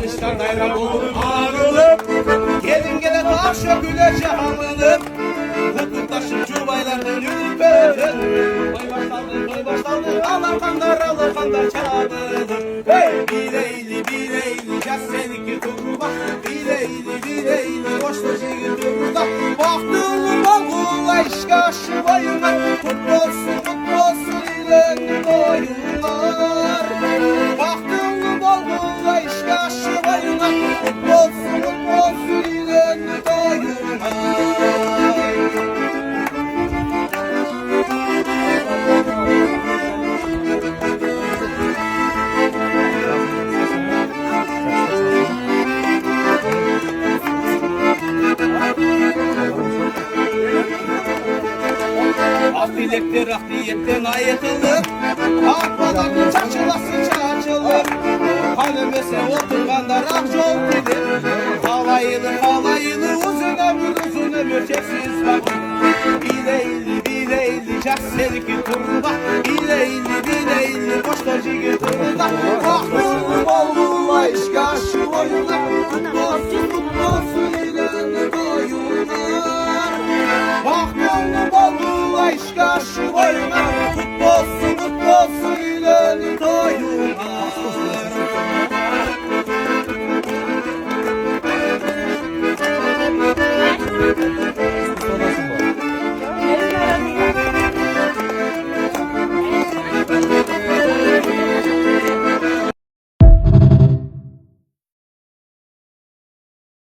Alışkan dayran olur ağrılıp gelin gele taşa güle cihanlanıp Kutuptaşın cubaylardan ürpedir Koy başlandı alır kandar çağırır Hey bileyli yaz seninki durma Bileyli boşta şehir durma Baktığını balgula işkaşı bayına Mutlu ilenli boyunlar Baktığını balgula işkaşı bayına Mutlu ilenli boyunlar Dilektir ahdiyetten ayıtılır Akbalarını çarçılır Hanemese oturganda akjol bilir Halayılı uzun ömür çeksiz vakit Bileyli jas seninki turba Bileyli boşta jigir turba Baktığını balgula işkaşı boyuna Mutlu ilenli boyunlar Baktığını balgula işkaşı